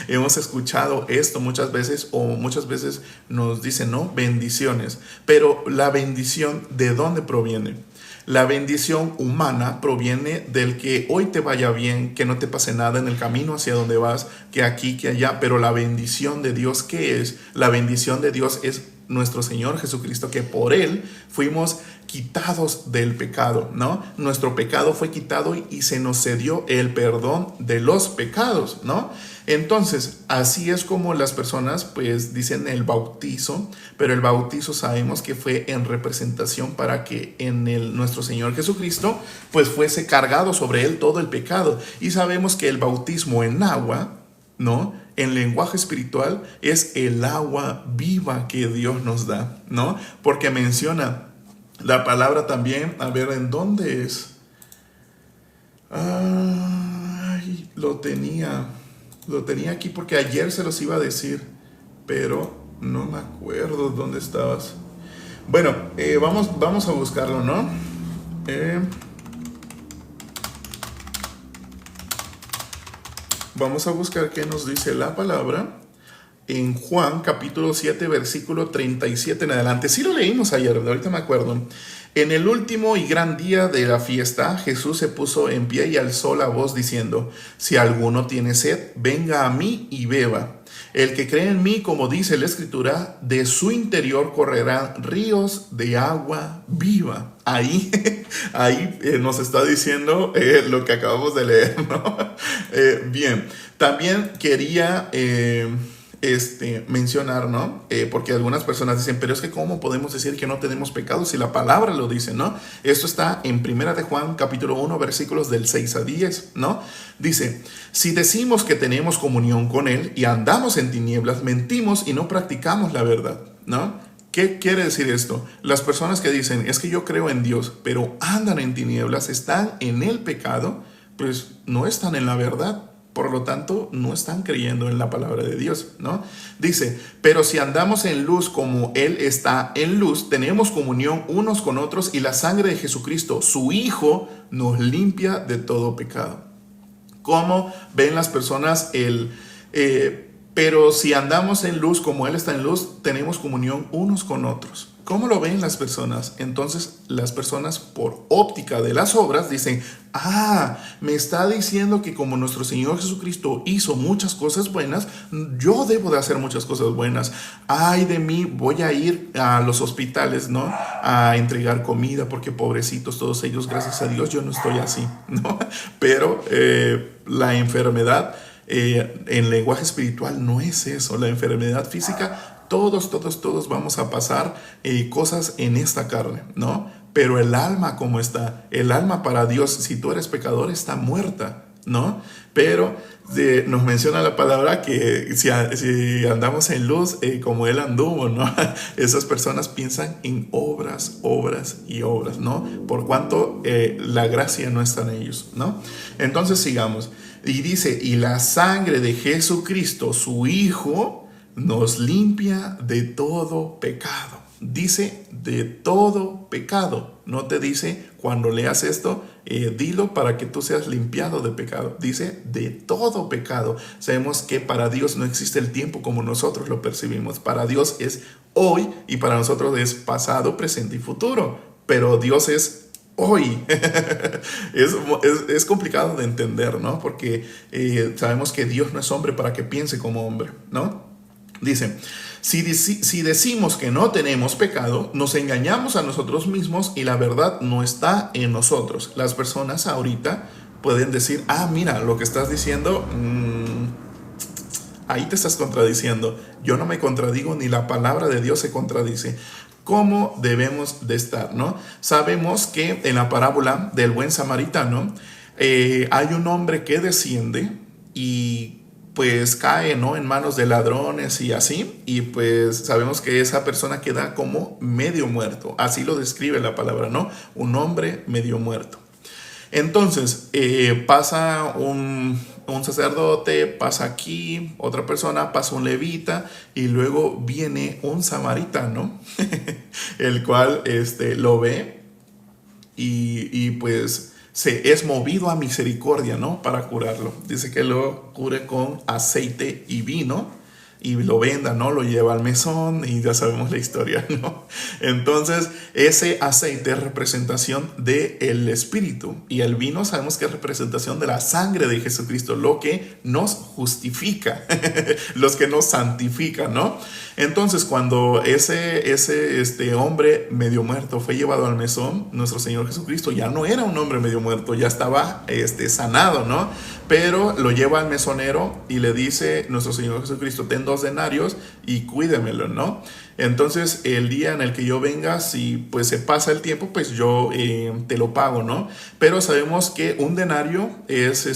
Hemos escuchado esto muchas veces o muchas veces nos dicen, ¿no? Bendiciones. Pero la bendición, ¿de dónde proviene? La bendición humana proviene del que hoy te vaya bien, que no te pase nada en el camino hacia donde vas, que aquí, que allá. Pero la bendición de Dios, ¿qué es? La bendición de Dios es nuestro Señor Jesucristo, que por Él fuimos quitados del pecado, ¿no? Nuestro pecado fue quitado y se nos cedió el perdón de los pecados, ¿no? Entonces, así es como las personas pues dicen el bautizo, pero el bautizo sabemos que fue en representación para que nuestro Señor Jesucristo pues fuese cargado sobre Él todo el pecado. Y sabemos que el bautismo en agua, ¿no? En lenguaje espiritual es el agua viva que Dios nos da, ¿no? Porque menciona la palabra también, a ver, ¿en dónde es? Ay, lo tenía aquí porque ayer se los iba a decir, pero no me acuerdo dónde estabas. Bueno, vamos a buscarlo, ¿no? Vamos a buscar qué nos dice la palabra en Juan capítulo 7 versículo 37 en adelante. Sí lo leímos ayer, ahorita me acuerdo. En el último y gran día de la fiesta, Jesús se puso en pie y alzó la voz diciendo, si alguno tiene sed, venga a mí y beba. El que cree en mí, como dice la Escritura, de su interior correrán ríos de agua viva. Ahí nos está diciendo lo que acabamos de leer, ¿no? Bien, también quería mencionar, ¿no? Porque algunas personas dicen, pero es que ¿cómo podemos decir que no tenemos pecado si la palabra lo dice, ¿no? Esto está en 1 de Juan, capítulo 1, versículos del 6 a 10, ¿no? Dice, si decimos que tenemos comunión con Él y andamos en tinieblas, mentimos y no practicamos la verdad, ¿no? ¿Qué quiere decir esto? Las personas que dicen, es que yo creo en Dios, pero andan en tinieblas, están en el pecado, pues no están en la verdad. Por lo tanto, no están creyendo en la palabra de Dios, ¿no? Dice, pero si andamos en luz como Él está en luz, tenemos comunión unos con otros y la sangre de Jesucristo, su Hijo, nos limpia de todo pecado. ¿Cómo ven las personas pero si andamos en luz como Él está en luz, tenemos comunión unos con otros? ¿Cómo lo ven las personas? Entonces las personas por óptica de las obras dicen, me está diciendo que como nuestro Señor Jesucristo hizo muchas cosas buenas, yo debo de hacer muchas cosas buenas. Ay de mí, voy a ir a los hospitales, ¿no? A entregar comida porque pobrecitos todos ellos, gracias a Dios yo no estoy así, ¿no? Pero la enfermedad en lenguaje espiritual no es eso. La enfermedad física, todos vamos a pasar cosas en esta carne, ¿no? Pero el alma, ¿cómo está? El alma para Dios, si tú eres pecador, está muerta, ¿no? Pero nos menciona la palabra que si andamos en luz como Él anduvo, ¿no? Esas personas piensan en obras y obras, ¿no? Por cuanto la gracia no está en ellos, ¿no? Entonces sigamos. Y dice, y la sangre de Jesucristo, su Hijo, nos limpia de todo pecado, dice de todo pecado. No te dice cuando leas esto, dilo para que tú seas limpiado de pecado. Dice de todo pecado. Sabemos que para Dios no existe el tiempo como nosotros lo percibimos. Para Dios es hoy y para nosotros es pasado, presente y futuro. Pero Dios es hoy. es complicado de entender, ¿no? Porque sabemos que Dios no es hombre para que piense como hombre, ¿no? Dice, si decimos que no tenemos pecado, nos engañamos a nosotros mismos y la verdad no está en nosotros. Las personas ahorita pueden decir, mira, lo que estás diciendo, ahí te estás contradiciendo. Yo no me contradigo, ni la palabra de Dios se contradice. ¿Cómo debemos de estar, no? Sabemos que en la parábola del buen samaritano hay un hombre que desciende y pues cae, ¿no?, en manos de ladrones y así, y pues sabemos que esa persona queda como medio muerto. Así lo describe la palabra, ¿no? Un hombre medio muerto. Entonces, pasa un sacerdote, pasa aquí, otra persona, pasa un levita y luego viene un samaritano, el cual lo ve y pues es movido a misericordia, ¿no?, para curarlo. Dice que lo cure con aceite y vino y lo venda, ¿no? Lo lleva al mesón y ya sabemos la historia, ¿no? Entonces, ese aceite es representación del Espíritu y el vino sabemos que es representación de la sangre de Jesucristo, lo que nos justifica, los que nos santifican, ¿no? Entonces, cuando ese hombre medio muerto fue llevado al mesón, nuestro Señor Jesucristo ya no era un hombre medio muerto, ya estaba sanado, ¿no? Pero lo lleva al mesonero y le dice nuestro Señor Jesucristo, ten 2 denarios y cuídemelo, ¿no? Entonces, el día en el que yo venga, si pues se pasa el tiempo, pues yo te lo pago, ¿no? Pero sabemos que un denario es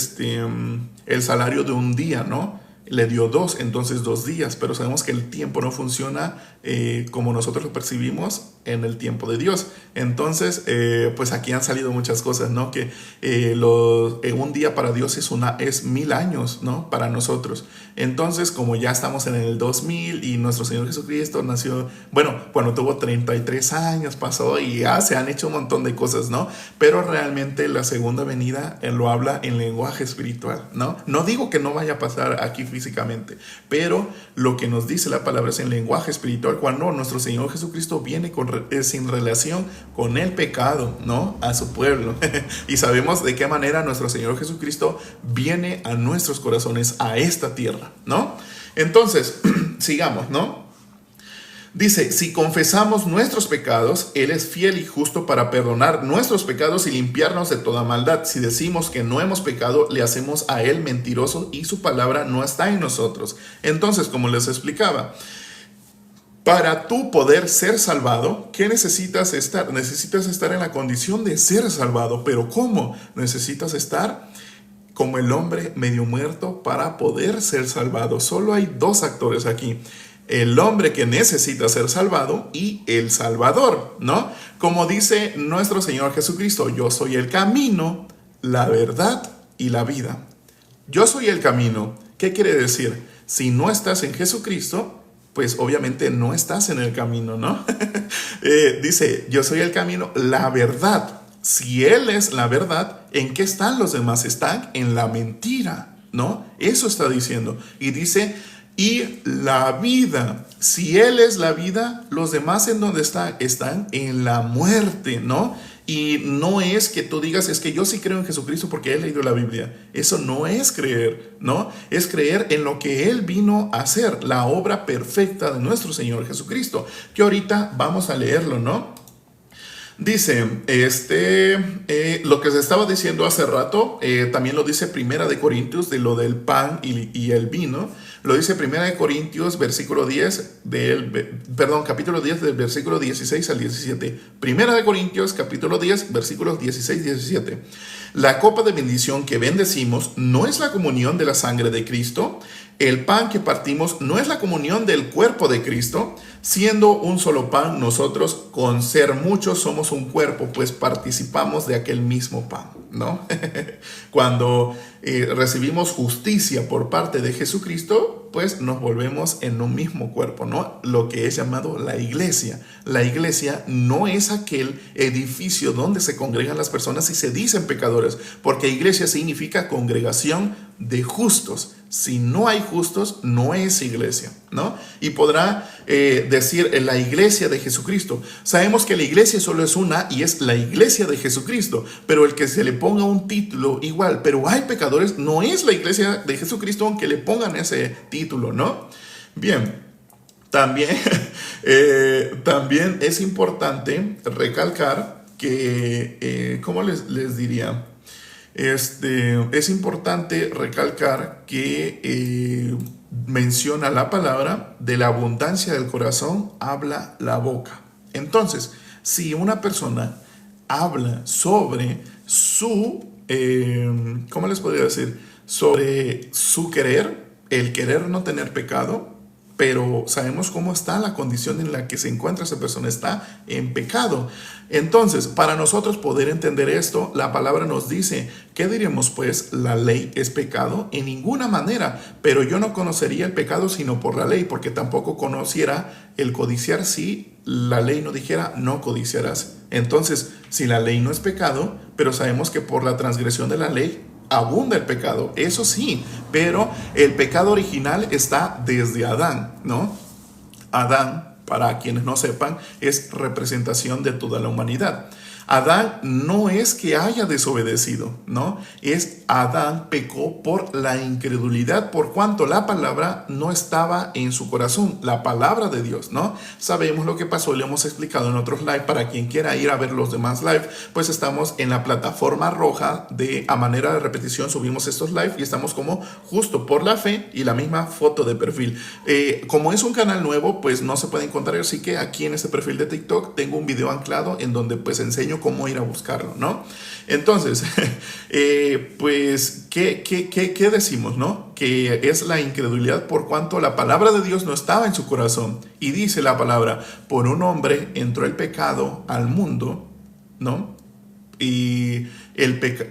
el salario de un día, ¿no? Le dio 2, entonces 2 días, pero sabemos que el tiempo no funciona como nosotros lo percibimos en el tiempo de Dios. Entonces, pues aquí han salido muchas cosas, ¿no? Que un día para Dios es 1000 años, ¿no? Para nosotros. Entonces, como ya estamos en el 2000 y nuestro Señor Jesucristo nació, bueno, cuando tuvo 33 años pasó y ya se han hecho un montón de cosas, ¿no? Pero realmente la segunda venida él lo habla en lenguaje espiritual, ¿no? No digo que no vaya a pasar aquí físicamente, pero lo que nos dice la palabra es en lenguaje espiritual, cuando nuestro Señor Jesucristo viene sin relación con el pecado, ¿no? A su pueblo. Y sabemos de qué manera nuestro Señor Jesucristo viene a nuestros corazones, a esta tierra, ¿no? Entonces, sigamos, ¿no? Dice, si confesamos nuestros pecados, Él es fiel y justo para perdonar nuestros pecados y limpiarnos de toda maldad. Si decimos que no hemos pecado, le hacemos a Él mentiroso y su palabra no está en nosotros. Entonces, como les explicaba, para tú poder ser salvado, ¿qué necesitas estar? Necesitas estar en la condición de ser salvado. ¿Pero cómo? Necesitas estar como el hombre medio muerto para poder ser salvado. Solo hay 2 actores aquí. El hombre que necesita ser salvado y el Salvador, ¿no? Como dice nuestro Señor Jesucristo, yo soy el camino, la verdad y la vida. Yo soy el camino. ¿Qué quiere decir? Si no estás en Jesucristo, pues obviamente no estás en el camino, ¿no? Dice, yo soy el camino, la verdad. Si Él es la verdad, ¿en qué están los demás? Están en la mentira, ¿no? Eso está diciendo. Y dice, y la vida. Si Él es la vida, los demás en donde están en la muerte, ¿no? Y no es que tú digas, es que yo sí creo en Jesucristo porque he leído la Biblia. Eso no es creer, ¿no? Es creer en lo que Él vino a hacer, la obra perfecta de nuestro Señor Jesucristo, que ahorita vamos a leerlo, ¿no? Dice, lo que se estaba diciendo hace rato, también lo dice Primera de Corintios, de lo del pan y el vino. Lo dice Primera de Corintios, capítulo 10, del versículo 16 al 17. Primera de Corintios, capítulo 10, versículos 16 y 17. La copa de bendición que bendecimos no es la comunión de la sangre de Cristo. El pan que partimos no es la comunión del cuerpo de Cristo. Siendo un solo pan, nosotros con ser muchos somos un cuerpo, pues participamos de aquel mismo pan, ¿no? Cuando recibimos justicia por parte de Jesucristo, pues nos volvemos en un mismo cuerpo, ¿no? Lo que es llamado la iglesia. La iglesia no es aquel edificio donde se congregan las personas y se dicen pecadores, porque iglesia significa congregación de justos. Si no hay justos, no es iglesia, ¿no? Y podrá decir la iglesia de Jesucristo. Sabemos que la iglesia solo es una y es la iglesia de Jesucristo, pero el que se le ponga un título igual, pero hay pecadores, no es la iglesia de Jesucristo aunque le pongan ese título, ¿no? Bien, también, también es importante recalcar que, ¿cómo les diría? Es importante recalcar que menciona la palabra: de la abundancia del corazón habla la boca. Entonces, si una persona habla sobre su, ¿cómo les podría decir? Sobre su querer, el querer no tener pecado, pero sabemos cómo está la condición en la que se encuentra esa persona, está en pecado. Entonces, para nosotros poder entender esto, la palabra nos dice: ¿qué diremos pues? ¿La ley es pecado? En ninguna manera, pero yo no conocería el pecado sino por la ley, porque tampoco conociera el codiciar si la ley no dijera no codiciarás. Entonces, si la ley no es pecado, pero sabemos que por la transgresión de la ley abunda el pecado, eso sí, pero el pecado original está desde Adán, ¿no? Adán, para quienes no sepan, es representación de toda la humanidad. Adán no es que haya desobedecido, ¿no? Es Adán pecó por la incredulidad, por cuanto la palabra no estaba en su corazón, la palabra de Dios, ¿no? Sabemos lo que pasó, le hemos explicado en otros live. Para quien quiera ir a ver los demás live, pues estamos en la plataforma roja a manera de repetición, subimos estos live y estamos como justo por la fe y la misma foto de perfil. Como es un canal nuevo, pues no se puede encontrar, así que aquí en este perfil de TikTok tengo un video anclado en donde pues enseño cómo ir a buscarlo, ¿no? Entonces, pues, ¿qué decimos, no? Que es la incredulidad por cuanto la palabra de Dios no estaba en su corazón. Y dice la palabra: por un hombre entró el pecado al mundo, ¿no? Y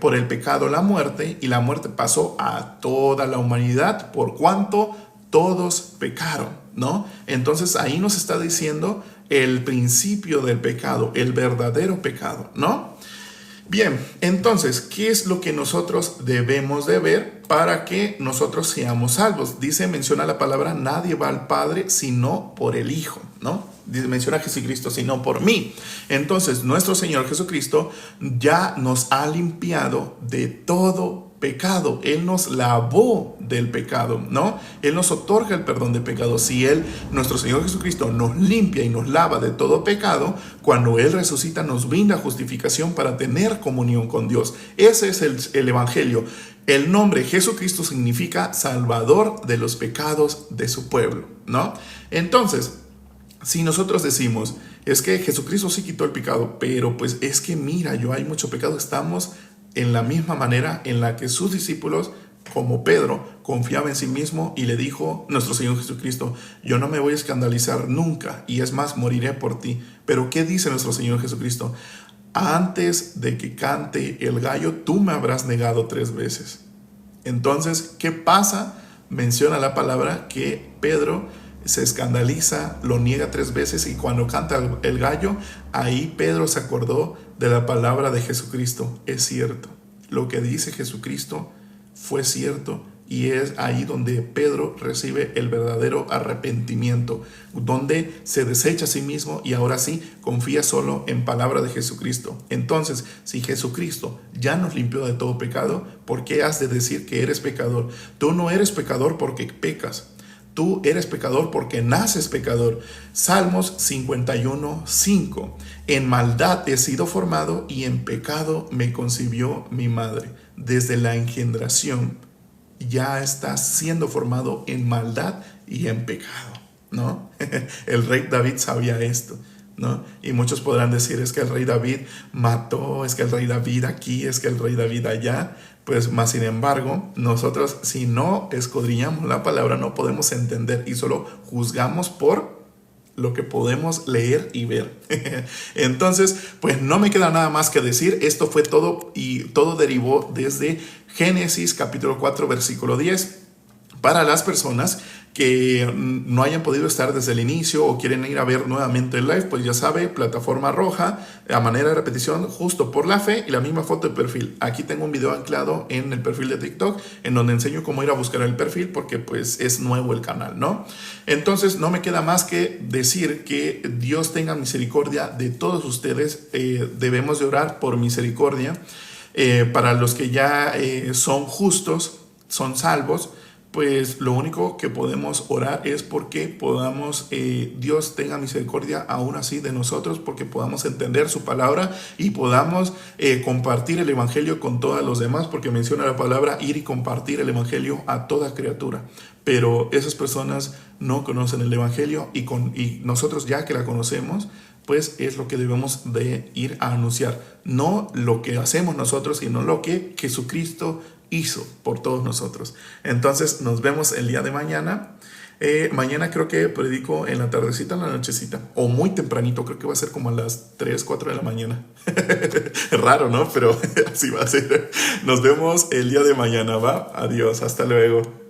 por el pecado la muerte, y la muerte pasó a toda la humanidad por cuanto todos pecaron, ¿no? Entonces ahí nos está diciendo el principio del pecado, el verdadero pecado, ¿no? Bien, entonces, ¿qué es lo que nosotros debemos de ver para que nosotros seamos salvos? Menciona la palabra: nadie va al Padre sino por el Hijo, ¿no? Menciona a Jesucristo: sino por mí. Entonces, nuestro Señor Jesucristo ya nos ha limpiado de todo pecado. Él nos lavó del pecado, ¿no? Él nos otorga el perdón de pecado. Si nuestro Señor Jesucristo, nos limpia y nos lava de todo pecado, cuando Él resucita nos brinda justificación para tener comunión con Dios. Ese es el Evangelio. El nombre Jesucristo significa Salvador de los pecados de su pueblo, ¿no? Entonces, si nosotros decimos: es que Jesucristo sí quitó el pecado, pero pues es que mira, hay mucho pecado, estamos en la misma manera en la que sus discípulos, como Pedro, confiaba en sí mismo y le dijo nuestro Señor Jesucristo: yo no me voy a escandalizar nunca, y es más, moriré por ti. Pero ¿qué dice nuestro Señor Jesucristo? Antes de que cante el gallo, tú me habrás negado 3 veces. Entonces, ¿qué pasa? Menciona la palabra que Pedro se escandaliza, lo niega 3 veces, y cuando canta el gallo, ahí Pedro se acordó de la palabra de Jesucristo. Es cierto, lo que dice Jesucristo fue cierto, y es ahí donde Pedro recibe el verdadero arrepentimiento, donde se desecha a sí mismo y ahora sí confía solo en palabra de Jesucristo. Entonces, si Jesucristo ya nos limpió de todo pecado, ¿por qué has de decir que eres pecador? Tú no eres pecador porque pecas. Tú eres pecador porque naces pecador. Salmos 51:5. En maldad he sido formado y en pecado me concibió mi madre. Desde la engendración ya estás siendo formado en maldad y en pecado, ¿no? El rey David sabía esto, ¿no? Y muchos podrán decir: es que el rey David mató, es que el rey David aquí, es que el rey David allá. Pues más sin embargo, nosotros, si no escudriñamos la palabra, no podemos entender y solo juzgamos por lo que podemos leer y ver. Entonces, pues no me queda nada más que decir. Esto fue todo, y todo derivó desde Génesis capítulo 4 versículo 10. Para las personas que no hayan podido estar desde el inicio o quieren ir a ver nuevamente el live, pues ya sabe, plataforma roja, a manera de repetición, justo por la fe y la misma foto de perfil. Aquí tengo un video anclado en el perfil de TikTok en donde enseño cómo ir a buscar el perfil porque pues es nuevo el canal, ¿no? Entonces no me queda más que decir que Dios tenga misericordia de todos ustedes. Debemos de orar por misericordia para los que ya son justos, son salvos. Pues lo único que podemos orar es porque podamos, Dios tenga misericordia aún así de nosotros, porque podamos entender su palabra y podamos compartir el evangelio con todos los demás, porque menciona la palabra ir y compartir el evangelio a toda criatura. Pero esas personas no conocen el evangelio y nosotros ya que la conocemos, pues es lo que debemos de ir a anunciar. No lo que hacemos nosotros, sino lo que Jesucristo hizo por todos nosotros. Entonces nos vemos el día de mañana. Mañana creo que predico en la tardecita, en la nochecita, o muy tempranito, creo que va a ser como a las 3, 4 de la mañana. Raro, ¿no? Pero así va a ser. Nos vemos el día de mañana, ¿va? Adiós, hasta luego.